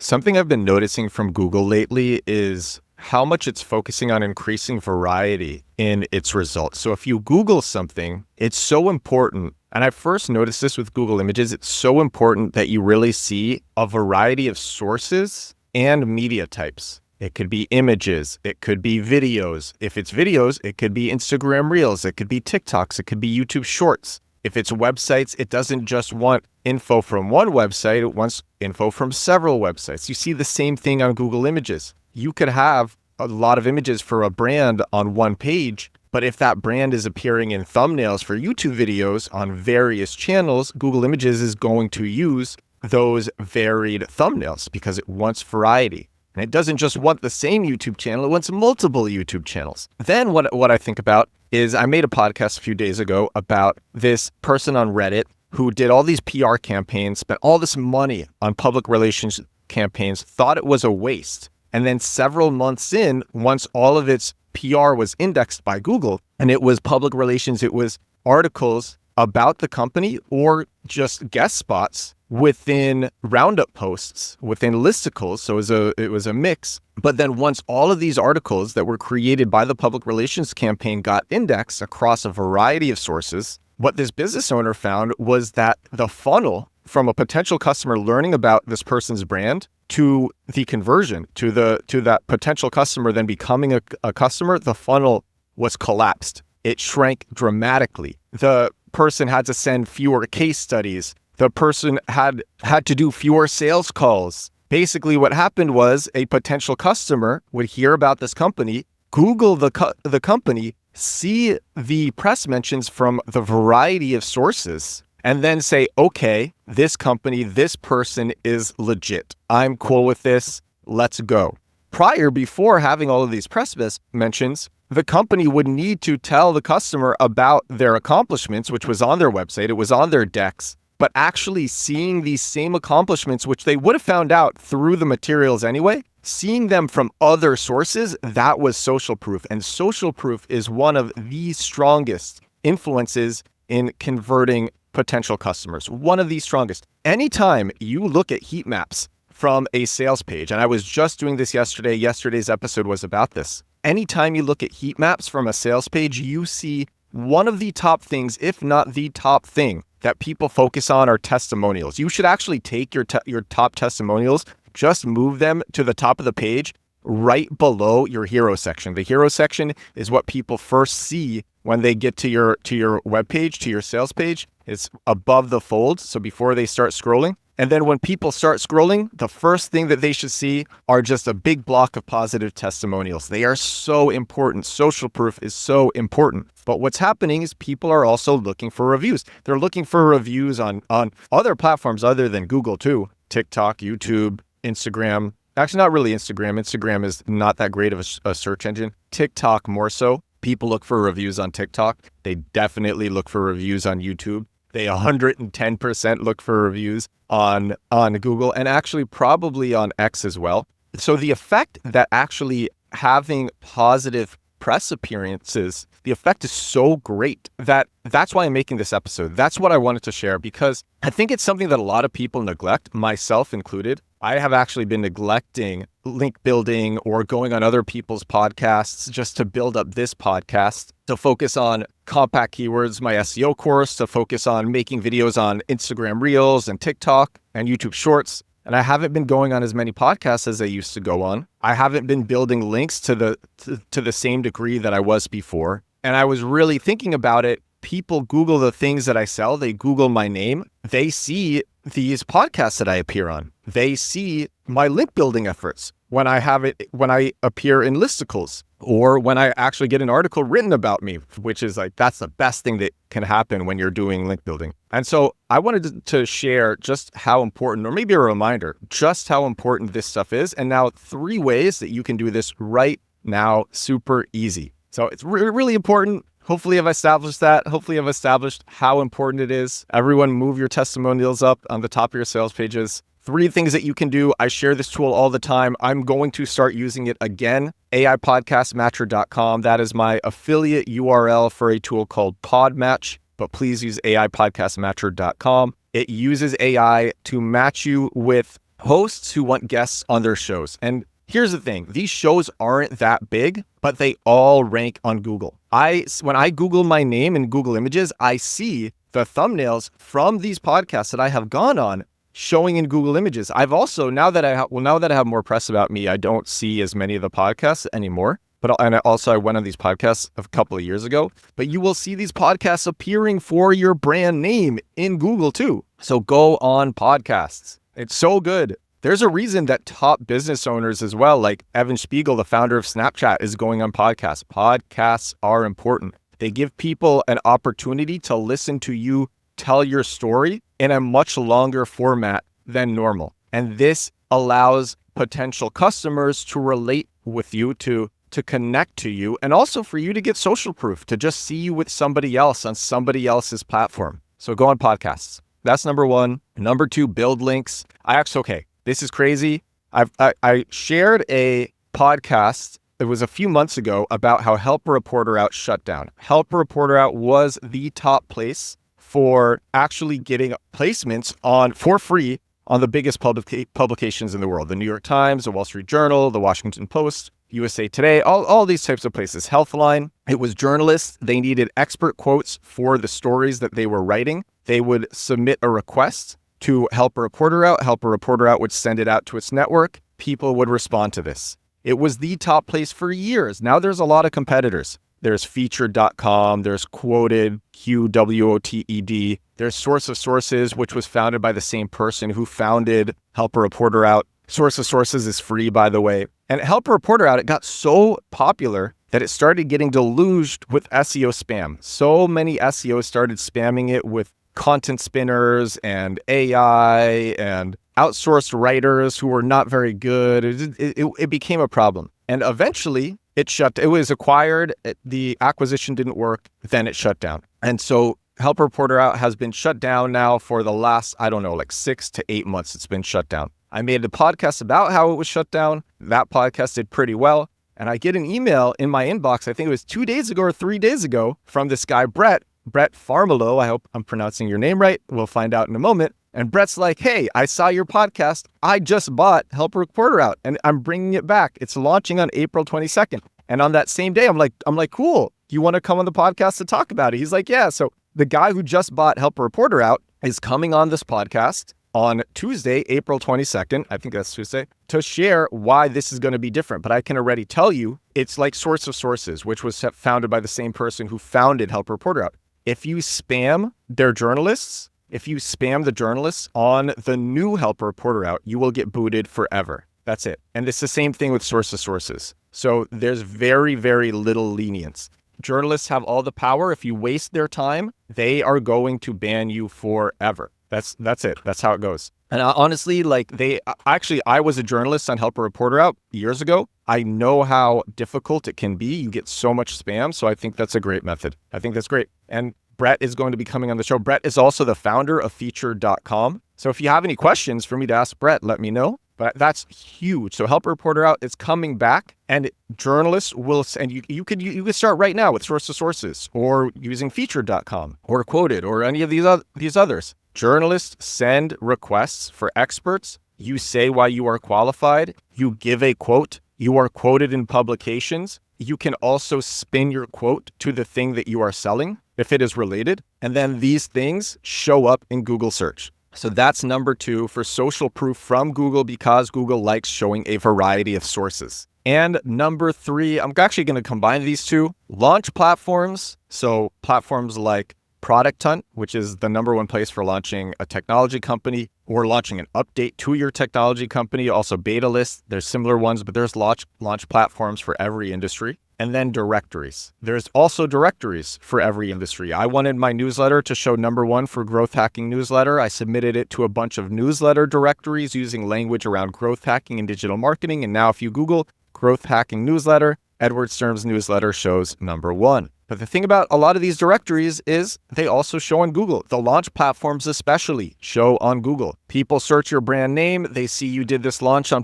Something I've been noticing from Google lately is how much it's focusing on increasing variety in its results. So if you Google something, it's so important. And I first noticed this with Google Images. It's so important that you really see a variety of sources and media types. It could be images. It could be videos. If it's videos, it could be Instagram Reels. It could be TikToks. It could be YouTube Shorts. If it's websites, it doesn't just want info from one website. It wants info from several websites. You see the same thing on Google Images. You could have a lot of images for a brand on one page, but if that brand is appearing in thumbnails for YouTube videos on various channels, Google Images is going to use those varied thumbnails because it wants variety. And it doesn't just want the same YouTube channel, it wants multiple YouTube channels. Then what I think about is I made a podcast a few days ago about this person on Reddit who did all these PR campaigns, spent all this money on public relations campaigns, thought it was a waste. And then several months in, once all of its PR was indexed by Google and it was public relations, it was articles about the company or just guest spots within roundup posts, within listicles. So it was a mix. But then once all of these articles that were created by the public relations campaign got indexed across a variety of sources, what this business owner found was that the funnel from a potential customer learning about this person's brand to the conversion to that potential customer then becoming a customer, the funnel was collapsed. It shrank dramatically. The person had to send fewer case studies. The person had to do fewer sales calls. Basically, what happened was a potential customer would hear about this company, Google the company, see the press mentions from the variety of sources, and then say, okay, this company, this person is legit. I'm cool with this. Let's go. Before having all of these press mentions, the company would need to tell the customer about their accomplishments, which was on their website. It was on their decks. But actually seeing these same accomplishments, which they would have found out through the materials anyway, seeing them from other sources, that was social proof. And social proof is one of the strongest influences in converting potential customers. One of the strongest. Anytime you look at heat maps from a sales page, and I was just doing this yesterday, yesterday's episode was about this. Anytime you look at heat maps from a sales page, you see one of the top things, if not the top thing, that people focus on are testimonials. You should actually take your top testimonials, just move them to the top of the page right below your hero section. The hero section is what people first see when they get to your web page, to your sales page. It's above the fold, so before they start scrolling. And then when people start scrolling, the first thing that they should see are just a big block of positive testimonials. They are so important. Social proof is so important. But what's happening is people are also looking for reviews. They're looking for reviews on other platforms other than Google too. TikTok, YouTube, Instagram. Actually, not really Instagram. Instagram is not that great of a search engine. TikTok more so. People look for reviews on TikTok. They definitely look for reviews on YouTube. They 110% look for reviews on Google and actually probably on X as well. So the effect that actually having positive press appearances, the effect is so great that's why I'm making this episode. That's what I wanted to share because I think it's something that a lot of people neglect, myself included. I have actually been neglecting link building or going on other people's podcasts just to build up this podcast, to focus on compact keywords, my SEO course, to focus on making videos on Instagram Reels and TikTok and YouTube Shorts. And I haven't been going on as many podcasts as I used to go on. I haven't been building links to the same degree that I was before. And I was really thinking about it. People Google the things that I sell. They Google my name. They see these podcasts that I appear on. They see my link building efforts when I appear in listicles or when I actually get an article written about me, which is like, that's the best thing that can happen when you're doing link building. And so I wanted to share just how important, or maybe a reminder, just how important this stuff is. And now 3 ways that you can do this right now, super easy. So it's really important. Hopefully I've established that. Hopefully I've established how important it is. Everyone move your testimonials up on the top of your sales pages. 3 things that you can do. I share this tool all the time. I'm going to start using it again. AIPodcastmatcher.com. That is my affiliate URL for a tool called Podmatch, but please use AIPodcastmatcher.com. It uses AI to match you with hosts who want guests on their shows. And here's the thing, these shows aren't that big, but they all rank on Google. When I Google my name in Google Images, I see the thumbnails from these podcasts that I have gone on showing in Google Images. I've also, now that I have more press about me, I don't see as many of the podcasts anymore. I went on these podcasts a couple of years ago, but you will see these podcasts appearing for your brand name in Google too. So go on podcasts. It's so good. There's a reason that top business owners as well, like Evan Spiegel, the founder of Snapchat, is going on podcasts. Podcasts are important. They give people an opportunity to listen to you tell your story in a much longer format than normal. And this allows potential customers to relate with you, to connect to you, and also for you to get social proof, to just see you with somebody else on somebody else's platform. So go on podcasts. That's number one. Number two, build links. This is crazy. I shared a podcast, it was a few months ago, about how Help a Reporter Out shut down. Help a Reporter Out was the top place for actually getting placements for free on the biggest publications in the world. The New York Times, the Wall Street Journal, the Washington Post, USA Today, all these types of places. Healthline, it was journalists. They needed expert quotes for the stories that they were writing. They would submit a request to Help a Reporter Out. Help a Reporter Out would send it out to its network. People would respond to this. It was the top place for years. Now there's a lot of competitors. There's featured.com, there's Quoted, QWOTED, there's Source of Sources, which was founded by the same person who founded Help a Reporter Out. Source of Sources is free, by the way. And Help a Reporter Out, it got so popular that it started getting deluged with SEO spam. So many SEOs started spamming it with content spinners and AI and outsourced writers who were not very good. It became a problem. And eventually, it was acquired, the acquisition didn't work, then it shut down. And so Help a Reporter Out has been shut down now for the last, 6 to 8 months it's been shut down. I made a podcast about how it was shut down. That podcast did pretty well. And I get an email in my inbox, I think it was 2 days ago or 3 days ago, from this guy, Brett Farmelo. I hope I'm pronouncing your name right. We'll find out in a moment. And Brett's like, hey, I saw your podcast. I just bought Help a Reporter Out and I'm bringing it back. It's launching on April 22nd. And on that same day, I'm like, cool. Do you want to come on the podcast to talk about it? He's like, yeah. So the guy who just bought Help a Reporter Out is coming on this podcast on Tuesday, April 22nd, I think that's Tuesday, to share why this is going to be different. But I can already tell you, it's like Source of Sources, which was founded by the same person who founded Help a Reporter Out. If you spam their journalists, if you spam the journalists on the new Help a Reporter Out, you will get booted forever. That's it. And it's the same thing with Source of Sources. So there's very, very little lenience. Journalists have all the power. If you waste their time, they are going to ban you forever. That's it. That's how it goes. And honestly, I was a journalist on Help a Reporter Out years ago. I know how difficult it can be. You get so much spam. So I think that's a great method. I think that's great. And Brett is going to be coming on the show. Brett is also the founder of featured.com. So if you have any questions for me to ask Brett, let me know. But that's huge. So Help a Reporter Out is coming back, and journalists will, and you could start right now with Source of Sources or using featured.com or Quoted or any of these others. Journalists send requests for experts. You say why you are qualified. You give a quote. You are quoted in publications. You can also spin your quote to the thing that you are selling if it is related. And then these things show up in Google search. So that's number 2 for social proof from Google, because Google likes showing a variety of sources. And number 3, I'm actually going to combine these two. Launch platforms. So platforms like Product Hunt, which is the number 1 place for launching a technology company or launching an update to your technology company. Also Beta List. There's similar ones, but there's launch platforms for every industry. And then directories. There's also directories for every industry. I wanted my newsletter to show number 1 for growth hacking newsletter. I submitted it to a bunch of newsletter directories using language around growth hacking and digital marketing. And now if you Google growth hacking newsletter, Edward Stern's newsletter shows number 1. But the thing about a lot of these directories is they also show on Google. The launch platforms especially show on Google. People search your brand name. They see you did this launch on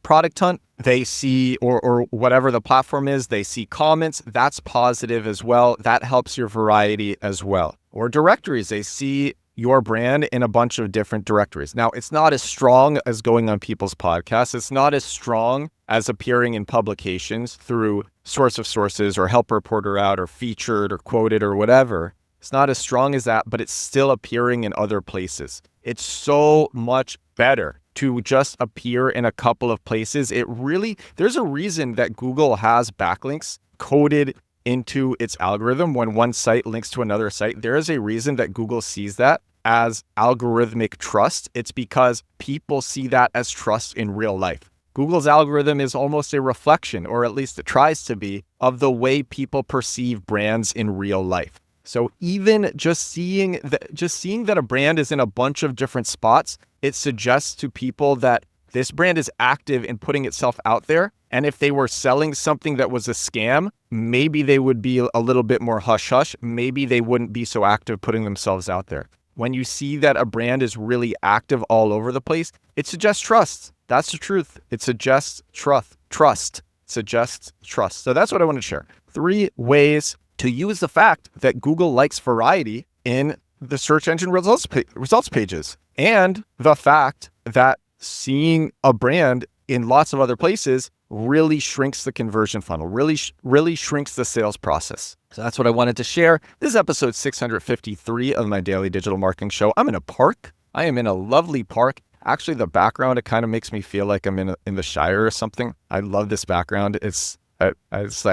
Product Hunt. They see, or whatever the platform is, they see comments. That's positive as well. That helps your variety as well. Or directories. They see your brand in a bunch of different directories. Now, it's not as strong as going on people's podcasts. It's not as strong as appearing in publications through Source of Sources or Help a Reporter Out or Featured or Quoted or whatever. It's not as strong as that, but it's still appearing in other places. It's so much better to just appear in a couple of places. There's a reason that Google has backlinks coded into its algorithm when one site links to another site. There is a reason that Google sees that as algorithmic trust. It's because people see that as trust in real life. Google's algorithm is almost a reflection, or at least it tries to be, of the way people perceive brands in real life. So even just seeing that a brand is in a bunch of different spots, it suggests to people that this brand is active in putting itself out there. And if they were selling something that was a scam, maybe they would be a little bit more hush-hush. Maybe they wouldn't be so active putting themselves out there. When you see that a brand is really active all over the place, it suggests trust. That's the truth. It suggests trust. Suggests trust. So that's what I want to share. 3 ways to use the fact that Google likes variety in the search engine results pages, and the fact that seeing a brand in lots of other places really shrinks the conversion funnel, really shrinks the sales process. So that's what I wanted to share. This is episode 653 of my daily digital marketing show. I'm in a park. I am in a lovely park. Actually, the background, it kind of makes me feel like I'm in the Shire or something. I love this background. I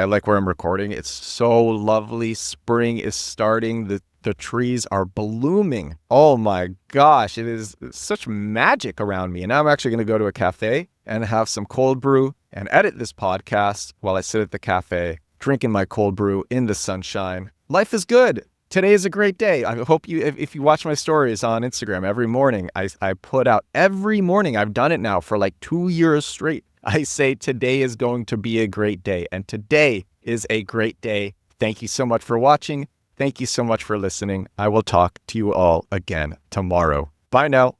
like where I'm recording. It's so lovely. Spring is starting. The trees are blooming. Oh my gosh, it's such magic around me. And now I'm actually going to go to a cafe and have some cold brew and edit this podcast while I sit at the cafe, drinking my cold brew in the sunshine. Life is good. Today is a great day. I hope if you watch my stories on Instagram every morning, I put out every morning. I've done it now for like 2 years straight. I say today is going to be a great day, and today is a great day. Thank you so much for watching. Thank you so much for listening. I will talk to you all again tomorrow. Bye now.